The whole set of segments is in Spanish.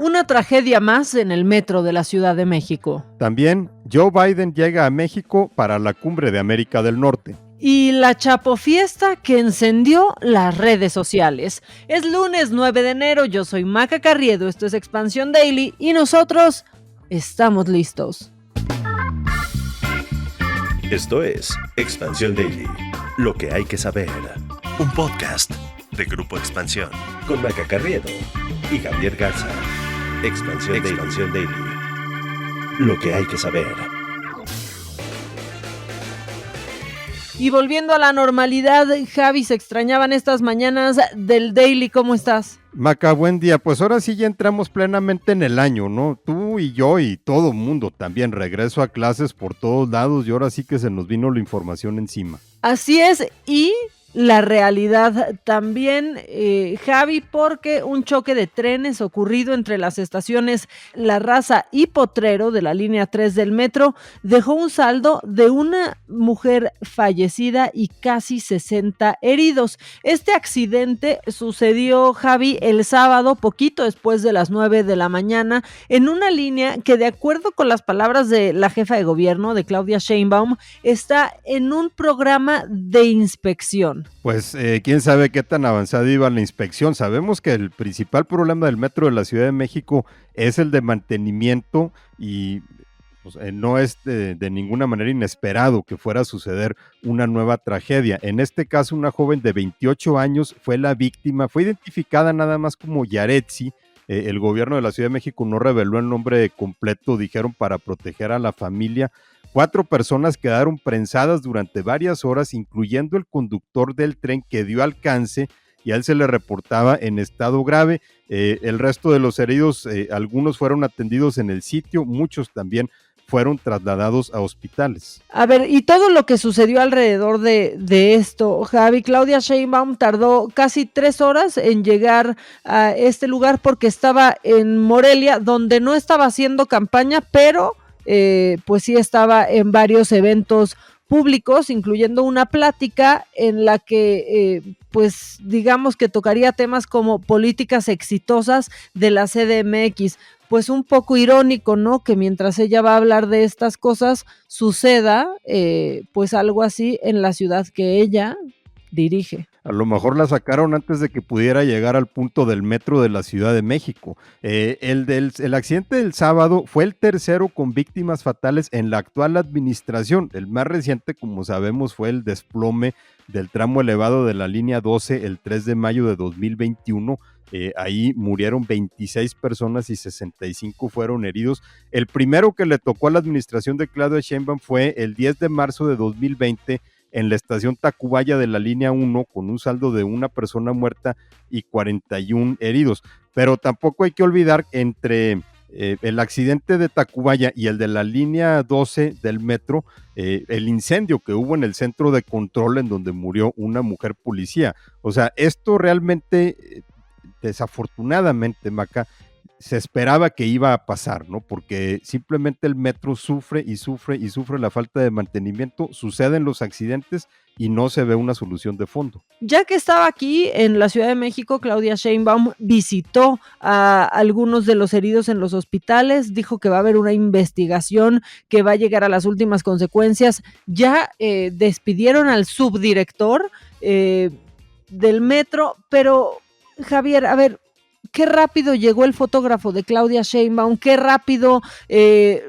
Una tragedia más en el metro de la Ciudad de México. También, Joe Biden llega a México para la Cumbre de América del Norte. Y la chapofiesta que encendió las redes sociales. Es lunes 9 de enero, yo soy Maca Carriedo, esto es Expansión Daily y nosotros estamos listos. Esto es Expansión Daily, lo que hay que saber. Un podcast de Grupo Expansión con Maca Carriedo y Javier Garza. Expansión Daily, lo que hay que saber. Y volviendo a la normalidad, Javi, se extrañaban estas mañanas del Daily, ¿cómo estás? Maca, buen día. Pues ahora sí ya entramos plenamente en el año, ¿no? Tú y yo y todo mundo también. Regreso a clases por todos lados y ahora sí que se nos vino la información encima. Así es, y la realidad también, Javi, porque un choque de trenes ocurrido entre las estaciones La Raza y Potrero de la línea 3 del metro dejó un saldo de una mujer fallecida y casi 60 heridos. Este accidente sucedió, Javi, el sábado, poquito después de las 9 de la mañana, en una línea que, de acuerdo con las palabras de la jefa de gobierno, de Claudia Sheinbaum, está en un programa de inspección. Pues quién sabe qué tan avanzada iba la inspección. Sabemos que el principal problema del metro de la Ciudad de México es el de mantenimiento y pues, no es de ninguna manera inesperado que fuera a suceder una nueva tragedia. En este caso, una joven de 28 años fue la víctima, fue identificada nada más como Yaretsi. El gobierno de la Ciudad de México no reveló el nombre completo, dijeron para proteger a la familia. 4 personas quedaron prensadas durante varias horas, incluyendo el conductor del tren que dio alcance y a él se le reportaba en estado grave. El resto de los heridos, algunos fueron atendidos en el sitio, muchos también fueron trasladados a hospitales. A ver, y todo lo que sucedió alrededor de esto, Javi, Claudia Sheinbaum tardó casi 3 horas en llegar a este lugar porque estaba en Morelia, donde no estaba haciendo campaña, pero pues sí estaba en varios eventos públicos, incluyendo una plática en la que pues digamos que tocaría temas como políticas exitosas de la CDMX. Pues un poco irónico, ¿no? Que mientras ella va a hablar de estas cosas, suceda pues algo así en la ciudad que ella dirige. A lo mejor la sacaron antes de que pudiera llegar al punto del metro de la Ciudad de México. El accidente del sábado fue el tercero con víctimas fatales en la actual administración. El más reciente, como sabemos, fue el desplome del tramo elevado de la línea 12 el 3 de mayo de 2021. Ahí murieron 26 personas y 65 fueron heridos. El primero que le tocó a la administración de Claudia Sheinbaum fue el 10 de marzo de 2020 en la estación Tacubaya de la línea 1 con un saldo de una persona muerta y 41 heridos. Pero tampoco hay que olvidar entre el accidente de Tacubaya y el de la línea 12 del metro, el incendio que hubo en el centro de control en donde murió una mujer policía. O sea, esto realmente, desafortunadamente, Maca, se esperaba que iba a pasar, ¿no? Porque simplemente el metro sufre y sufre y sufre la falta de mantenimiento, suceden los accidentes y no se ve una solución de fondo. Ya que estaba aquí en la Ciudad de México, Claudia Sheinbaum visitó a algunos de los heridos en los hospitales, dijo que va a haber una investigación que va a llegar a las últimas consecuencias. Ya despidieron al subdirector del metro, pero Javier, a ver, qué rápido llegó el fotógrafo de Claudia Sheinbaum, qué rápido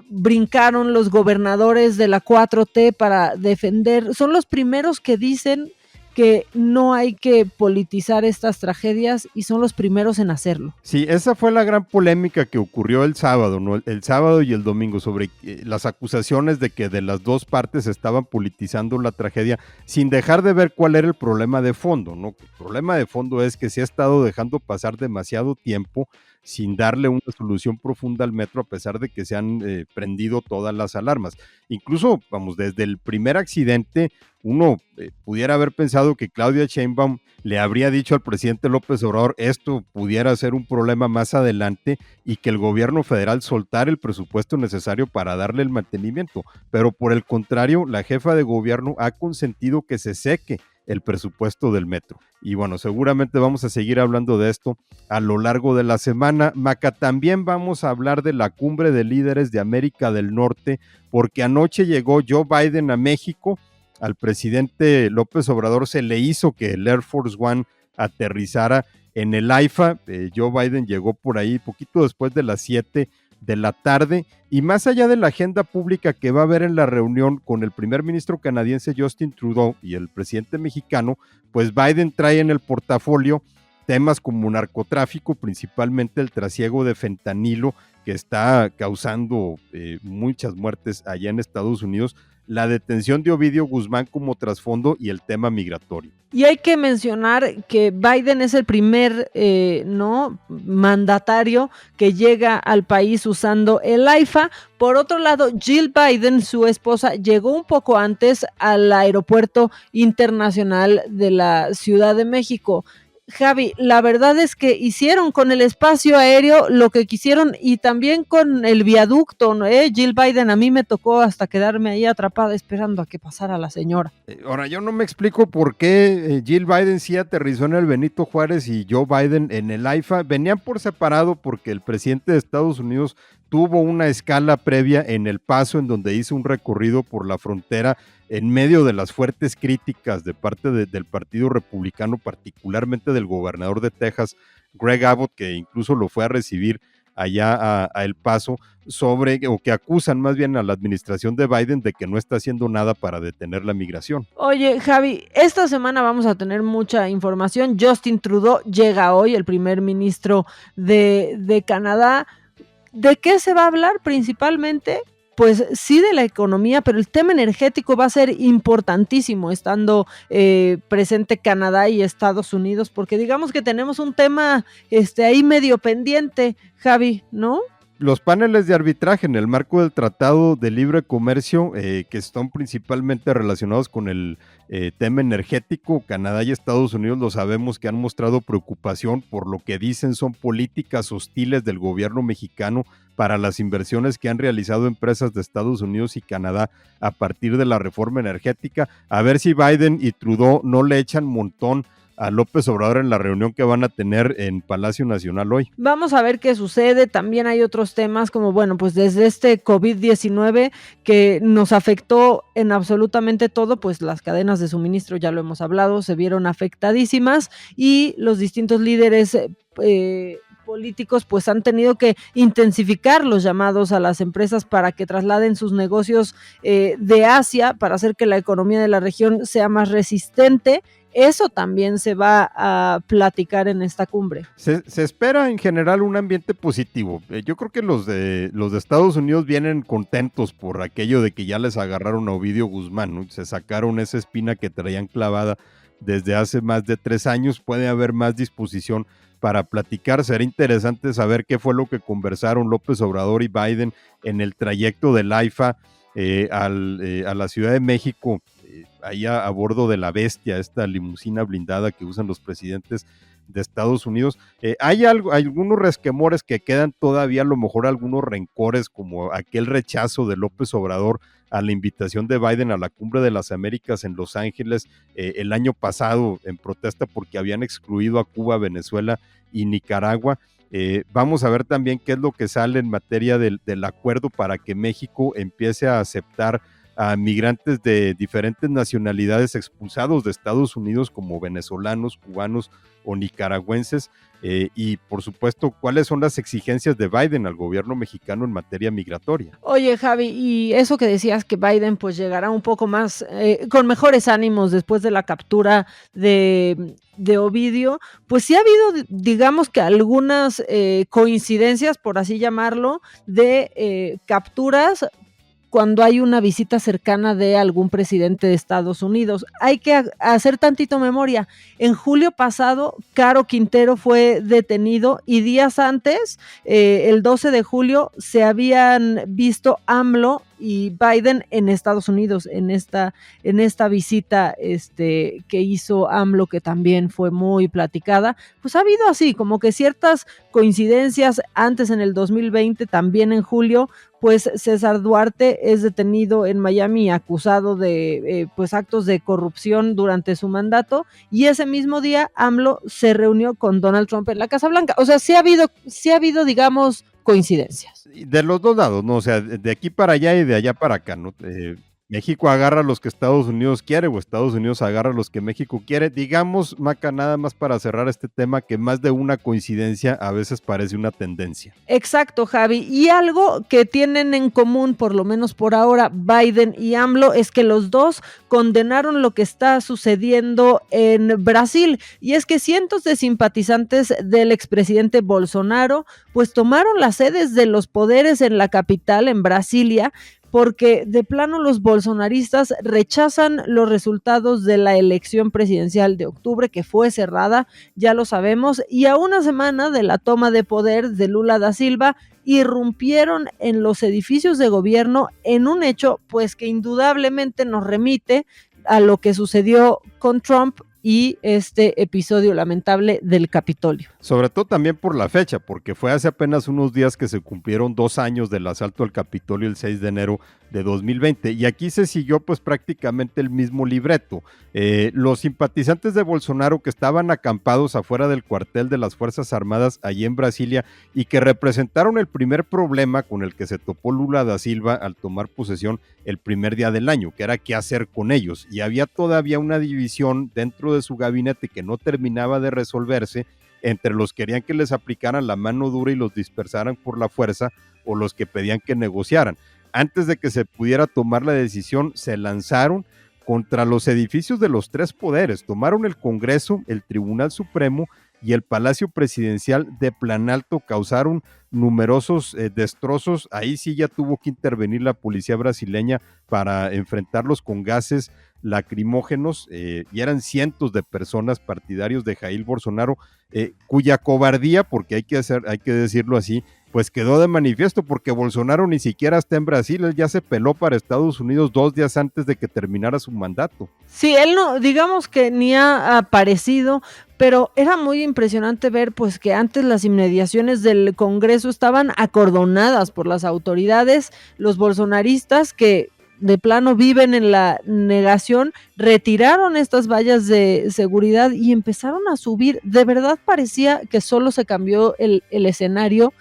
brincaron los gobernadores de la 4T para defender. Son los primeros que dicen que no hay que politizar estas tragedias y son los primeros en hacerlo. Sí, esa fue la gran polémica que ocurrió el sábado, ¿no? El sábado y el domingo sobre las acusaciones de que de las dos partes estaban politizando la tragedia sin dejar de ver cuál era el problema de fondo, ¿no? El problema de fondo es que se ha estado dejando pasar demasiado tiempo sin darle una solución profunda al metro, a pesar de que se han prendido todas las alarmas. Incluso, vamos, desde el primer accidente, uno pudiera haber pensado que Claudia Sheinbaum le habría dicho al presidente López Obrador esto pudiera ser un problema más adelante y que el gobierno federal soltara el presupuesto necesario para darle el mantenimiento. Pero por el contrario, la jefa de gobierno ha consentido que se seque el presupuesto del metro. Y bueno, seguramente vamos a seguir hablando de esto a lo largo de la semana. Maca, también vamos a hablar de la cumbre de líderes de América del Norte, porque anoche llegó Joe Biden a México. Al presidente López Obrador se le hizo que el Air Force One aterrizara en el AIFA. Joe Biden llegó por ahí poquito después de las 7 de la tarde, y más allá de la agenda pública que va a haber en la reunión con el primer ministro canadiense Justin Trudeau y el presidente mexicano, pues Biden trae en el portafolio temas como narcotráfico, principalmente el trasiego de fentanilo que está causando muchas muertes allá en Estados Unidos, la detención de Ovidio Guzmán como trasfondo y el tema migratorio. Y hay que mencionar que Biden es el primer mandatario que llega al país usando el AIFA. Por otro lado, Jill Biden, su esposa, llegó un poco antes al aeropuerto internacional de la Ciudad de México. Javi, la verdad es que hicieron con el espacio aéreo lo que quisieron y también con el viaducto, ¿no? Jill Biden, a mí me tocó hasta quedarme ahí atrapada esperando a que pasara la señora. Ahora, yo no me explico por qué Jill Biden sí aterrizó en el Benito Juárez y Joe Biden en el AIFA. Venían por separado porque el presidente de Estados Unidos tuvo una escala previa en El Paso, en donde hizo un recorrido por la frontera en medio de las fuertes críticas de parte del Partido Republicano, particularmente del gobernador de Texas, Greg Abbott, que incluso lo fue a recibir allá a El Paso, que acusan más bien a la administración de Biden de que no está haciendo nada para detener la migración. Oye, Javi, esta semana vamos a tener mucha información. Justin Trudeau llega hoy, el primer ministro de Canadá. ¿De qué se va a hablar principalmente? Pues sí, de la economía, pero el tema energético va a ser importantísimo estando presente Canadá y Estados Unidos, porque digamos que tenemos un tema ahí medio pendiente, Javi, ¿no? Los paneles de arbitraje en el marco del Tratado de Libre Comercio, que están principalmente relacionados con el tema energético, Canadá y Estados Unidos, lo sabemos que han mostrado preocupación por lo que dicen son políticas hostiles del gobierno mexicano para las inversiones que han realizado empresas de Estados Unidos y Canadá a partir de la reforma energética. A ver si Biden y Trudeau no le echan montón a López Obrador en la reunión que van a tener en Palacio Nacional hoy. Vamos a ver qué sucede. También hay otros temas como, pues desde este COVID-19 que nos afectó en absolutamente todo, pues las cadenas de suministro, ya lo hemos hablado, se vieron afectadísimas y los distintos líderes políticos pues han tenido que intensificar los llamados a las empresas para que trasladen sus negocios de Asia para hacer que la economía de la región sea más resistente. Eso también se va a platicar en esta cumbre. Se espera en general un ambiente positivo. Yo creo que los de Estados Unidos vienen contentos por aquello de que ya les agarraron a Ovidio Guzmán, ¿no? Se sacaron esa espina que traían clavada desde hace más de 3 años. Puede haber más disposición para platicar. Será interesante saber qué fue lo que conversaron López Obrador y Biden en el trayecto del AIFA a la Ciudad de México, allá a bordo de la Bestia, esta limusina blindada que usan los presidentes de Estados Unidos. Hay algunos resquemores que quedan todavía, a lo mejor algunos rencores, como aquel rechazo de López Obrador a la invitación de Biden a la Cumbre de las Américas en Los Ángeles el año pasado, en protesta porque habían excluido a Cuba, Venezuela y Nicaragua. Vamos a ver también qué es lo que sale en materia del acuerdo para que México empiece a aceptar a migrantes de diferentes nacionalidades expulsados de Estados Unidos, como venezolanos, cubanos o nicaragüenses, y por supuesto cuáles son las exigencias de Biden al gobierno mexicano en materia migratoria. Oye, Javi, y eso que decías que Biden pues llegará un poco más con mejores ánimos después de la captura de Ovidio, pues sí ha habido, digamos que algunas coincidencias, por así llamarlo, de capturas cuando hay una visita cercana de algún presidente de Estados Unidos. Hay que hacer tantito memoria. En julio pasado, Caro Quintero fue detenido y días antes, el 12 de julio, se habían visto AMLO y Biden en Estados Unidos, en esta visita que hizo AMLO, que también fue muy platicada. Pues ha habido así como que ciertas coincidencias. Antes, en el 2020, también en julio, pues César Duarte es detenido en Miami acusado de pues actos de corrupción durante su mandato, y ese mismo día AMLO se reunió con Donald Trump en la Casa Blanca. O sea, sí ha habido, digamos, coincidencias. De los dos lados, ¿no? O sea, de aquí para allá y de allá para acá, ¿no? México agarra los que Estados Unidos quiere, o Estados Unidos agarra los que México quiere. Digamos, Maca, nada más para cerrar este tema, que más de una coincidencia a veces parece una tendencia. Exacto, Javi. Y algo que tienen en común, por lo menos por ahora, Biden y AMLO, es que los dos condenaron lo que está sucediendo en Brasil. Y es que cientos de simpatizantes del expresidente Bolsonaro pues tomaron las sedes de los poderes en la capital, en Brasilia, porque de plano los bolsonaristas rechazan los resultados de la elección presidencial de octubre, que fue cerrada, ya lo sabemos, y a una semana de la toma de poder de Lula da Silva, irrumpieron en los edificios de gobierno en un hecho pues que indudablemente nos remite a lo que sucedió con Trump y este episodio lamentable del Capitolio. Sobre todo también por la fecha, porque fue hace apenas unos días que se cumplieron 2 años del asalto al Capitolio el 6 de enero de 2020, y aquí se siguió pues prácticamente el mismo libreto. Los simpatizantes de Bolsonaro que estaban acampados afuera del cuartel de las Fuerzas Armadas allí en Brasilia, y que representaron el primer problema con el que se topó Lula da Silva al tomar posesión el primer día del año, que era qué hacer con ellos, y había todavía una división dentro de su gabinete que no terminaba de resolverse entre los que querían que les aplicaran la mano dura y los dispersaran por la fuerza, o los que pedían que negociaran. Antes de que se pudiera tomar la decisión, se lanzaron contra los edificios de los 3 poderes, tomaron el Congreso, el Tribunal Supremo y el Palacio Presidencial de Planalto, causaron numerosos destrozos. Ahí sí ya tuvo que intervenir la policía brasileña para enfrentarlos con gases lacrimógenos, y eran cientos de personas partidarios de Jair Bolsonaro, cuya cobardía, porque hay que decirlo así, pues quedó de manifiesto, porque Bolsonaro ni siquiera está en Brasil, él ya se peló para Estados Unidos 2 días antes de que terminara su mandato. Sí, él no, digamos que ni ha aparecido, pero era muy impresionante ver pues que antes las inmediaciones del Congreso estaban acordonadas por las autoridades. Los bolsonaristas, que de plano viven en la negación, retiraron estas vallas de seguridad y empezaron a subir. De verdad parecía que solo se cambió el escenario,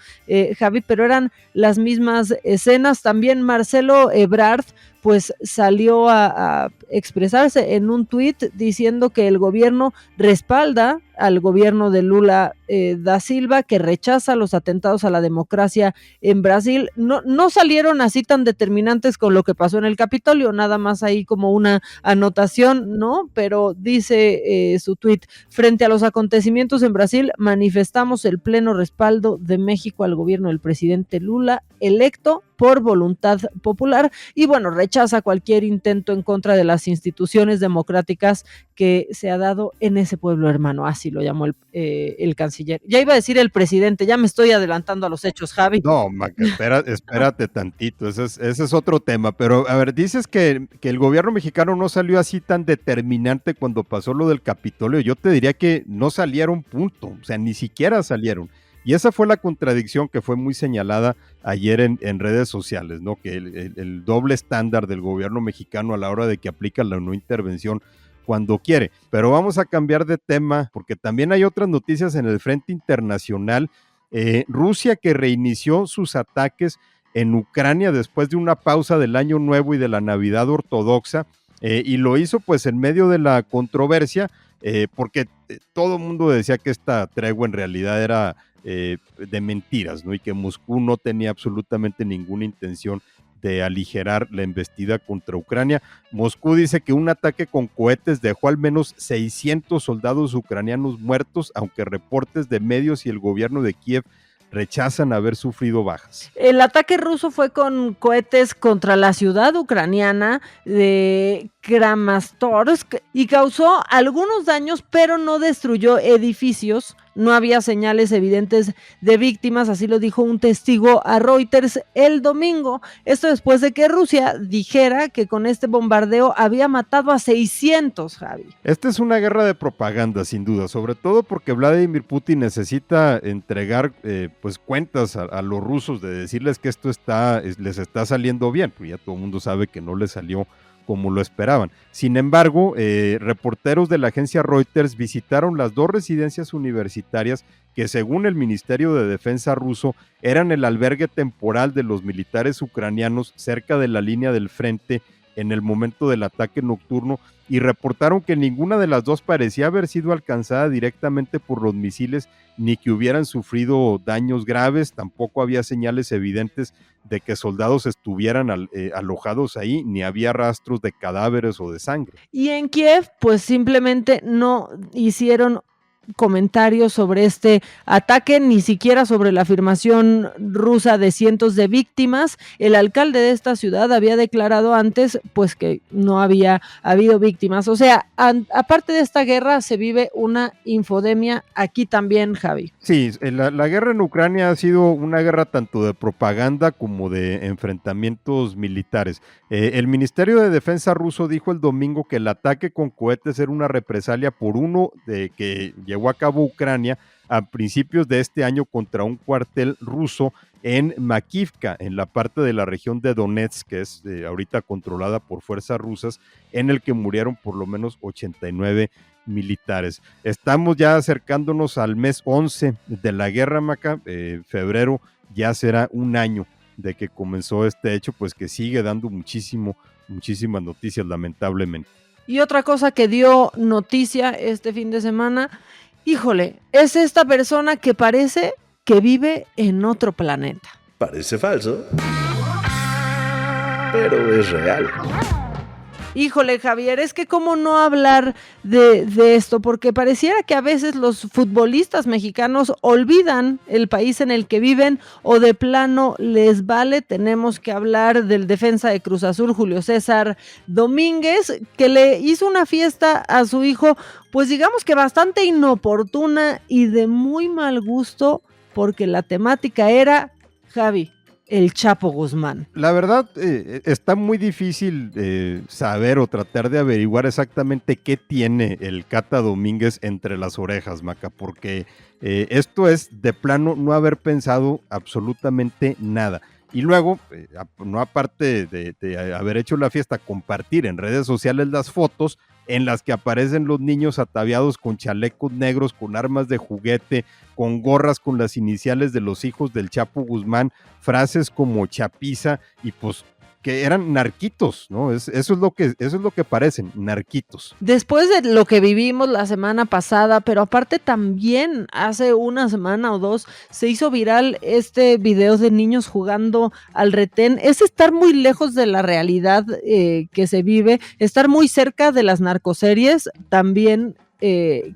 Javi, pero eran las mismas escenas. También Marcelo Ebrard pues salió a expresarse en un tuit diciendo que el gobierno respalda al gobierno de Lula da Silva, que rechaza los atentados a la democracia en Brasil. No salieron así tan determinantes con lo que pasó en el Capitolio, nada más ahí como una anotación, ¿no? Pero dice su tuit: frente a los acontecimientos en Brasil, manifestamos el pleno respaldo de México al gobierno del presidente Lula, electo por voluntad popular, y bueno, rechaza cualquier intento en contra de las instituciones democráticas que se ha dado en ese pueblo hermano, así lo llamó el canciller. Ya iba a decir el presidente, ya me estoy adelantando a los hechos, Javi. No, Maca, espérate tantito, ese es otro tema, pero a ver, dices que el gobierno mexicano no salió así tan determinante cuando pasó lo del Capitolio. Yo te diría que no salieron, punto, o sea, ni siquiera salieron. Y esa fue la contradicción que fue muy señalada ayer en redes sociales, ¿no? Que el doble estándar del gobierno mexicano a la hora de que aplica la no intervención cuando quiere. Pero vamos a cambiar de tema, porque también hay otras noticias en el frente internacional. Rusia, que reinició sus ataques en Ucrania después de una pausa del Año Nuevo y de la Navidad ortodoxa, y lo hizo pues en medio de la controversia, porque todo el mundo decía que esta tregua en realidad era de mentiras, ¿no? Y que Moscú no tenía absolutamente ninguna intención de aligerar la embestida contra Ucrania. Moscú dice que un ataque con cohetes dejó al menos 600 soldados ucranianos muertos, aunque reportes de medios y el gobierno de Kiev rechazan haber sufrido bajas. El ataque ruso fue con cohetes contra la ciudad ucraniana de Kramatorsk y causó algunos daños, pero no destruyó edificios no había señales evidentes de víctimas, así lo dijo un testigo a Reuters el domingo. Esto después de que Rusia dijera que con este bombardeo había matado a 600, Javi. Esta es una guerra de propaganda, sin duda, sobre todo porque Vladimir Putin necesita entregar pues cuentas a los rusos, de decirles que esto les está saliendo bien, porque ya todo el mundo sabe que no les salió como lo esperaban. Sin embargo, reporteros de la agencia Reuters visitaron las 2 residencias universitarias que, según el Ministerio de Defensa ruso, eran el albergue temporal de los militares ucranianos cerca de la línea del frente en el momento del ataque nocturno, y reportaron que ninguna de las 2 parecía haber sido alcanzada directamente por los misiles, ni que hubieran sufrido daños graves. Tampoco había señales evidentes de que soldados estuvieran alojados ahí, ni había rastros de cadáveres o de sangre. Y en Kiev, pues simplemente no hicieron comentarios sobre este ataque, ni siquiera sobre la afirmación rusa de cientos de víctimas. El alcalde de esta ciudad había declarado antes pues que no había habido víctimas. O sea, aparte de esta guerra se vive una infodemia aquí también, Javi. Sí, la guerra en Ucrania ha sido una guerra tanto de propaganda como de enfrentamientos militares. El Ministerio de Defensa ruso dijo el domingo que el ataque con cohetes era una represalia por uno de que llevó a cabo Ucrania a principios de este año contra un cuartel ruso en Makivka, en la parte de la región de Donetsk, que es ahorita controlada por fuerzas rusas, en el que murieron por lo menos 89 militares. Estamos ya acercándonos al mes 11 de la guerra, Maca. Febrero ya será un año de que comenzó este hecho, pues que sigue dando muchísimas noticias, lamentablemente. Y otra cosa que dio noticia este fin de semana, híjole, es esta persona que parece que vive en otro planeta. Parece falso, pero es real. Híjole, Javier, es que cómo no hablar de esto, porque pareciera que a veces los futbolistas mexicanos olvidan el país en el que viven o de plano les vale. Tenemos que hablar del defensa de Cruz Azul, Julio César Domínguez, que le hizo una fiesta a su hijo, pues digamos que bastante inoportuna y de muy mal gusto, porque la temática era, Javi, el Chapo Guzmán. La verdad, está muy difícil saber o tratar de averiguar exactamente qué tiene el Cata Domínguez entre las orejas, Maca, porque esto es de plano no haber pensado absolutamente nada. Y luego, no aparte de haber hecho la fiesta, compartir en redes sociales las fotos en las que aparecen los niños ataviados con chalecos negros, con armas de juguete, con gorras con las iniciales de los hijos del Chapo Guzmán, frases como chapiza, y pues que eran narquitos, ¿no? Eso es lo que parecen, narquitos. Después de lo que vivimos la semana pasada, pero aparte también hace una semana o 2 se hizo viral este video de niños jugando al retén. Es estar muy lejos de la realidad que se vive, estar muy cerca de las narcoseries también.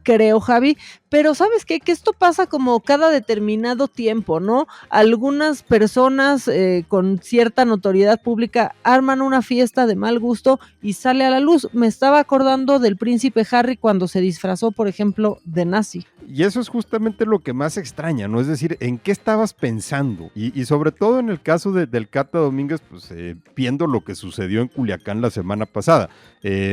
Creo, Javi, pero ¿sabes qué? Que esto pasa como cada determinado tiempo, ¿no? Algunas personas con cierta notoriedad pública arman una fiesta de mal gusto y sale a la luz. Me estaba acordando del príncipe Harry cuando se disfrazó, por ejemplo, de nazi. Y eso es justamente lo que más extraña, ¿no? Es decir, ¿en qué estabas pensando? Y sobre todo en el caso del Cata Domínguez, pues viendo lo que sucedió en Culiacán la semana pasada.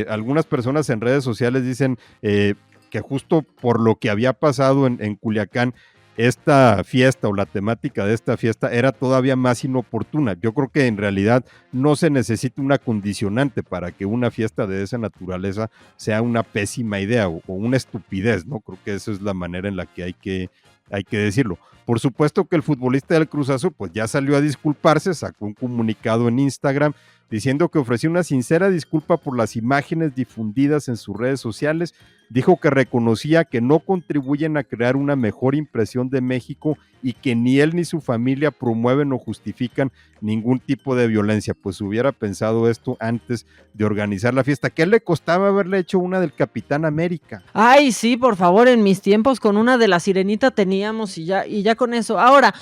Algunas personas en redes sociales dicen que justo por lo que había pasado en Culiacán, esta fiesta o la temática de esta fiesta era todavía más inoportuna. Yo creo que en realidad no se necesita una condicionante para que una fiesta de esa naturaleza sea una pésima idea o una estupidez, ¿no? Creo que esa es la manera en la que hay que decirlo. Por supuesto que el futbolista del Cruz Azul pues ya salió a disculparse, sacó un comunicado en Instagram diciendo que ofreció una sincera disculpa por las imágenes difundidas en sus redes sociales. Dijo que reconocía que no contribuyen a crear una mejor impresión de México y que ni él ni su familia promueven o justifican ningún tipo de violencia. Pues hubiera pensado esto antes de organizar la fiesta. ¿Qué le costaba haberle hecho una del Capitán América? Ay, sí, por favor, en mis tiempos con una de la Sirenita teníamos y ya con eso. Ahora,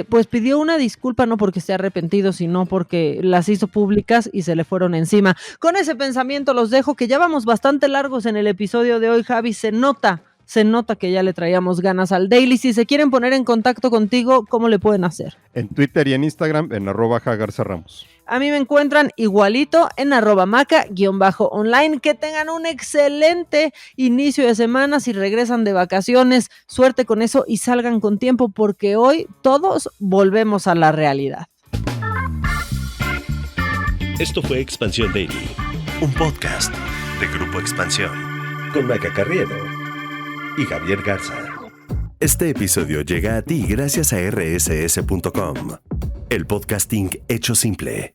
pues pidió una disculpa, no porque esté arrepentido, sino porque las hizo públicas y se le fueron encima. Con ese pensamiento los dejo, que ya vamos bastante largos en el episodio de hoy, Javi. Se nota se nota que ya le traíamos ganas al Daily. Si se quieren poner en contacto contigo, ¿cómo le pueden hacer? En Twitter y en Instagram en @JaGarzaRamos. A mí me encuentran igualito en @maca_online. Que tengan un excelente inicio de semana. Si regresan de vacaciones, suerte con eso y salgan con tiempo, porque hoy todos volvemos a la realidad. Esto fue Expansión Daily, un podcast de Grupo Expansión, con Maca Carriedo y Javier Garza. Este episodio llega a ti gracias a rss.com, el podcasting hecho simple.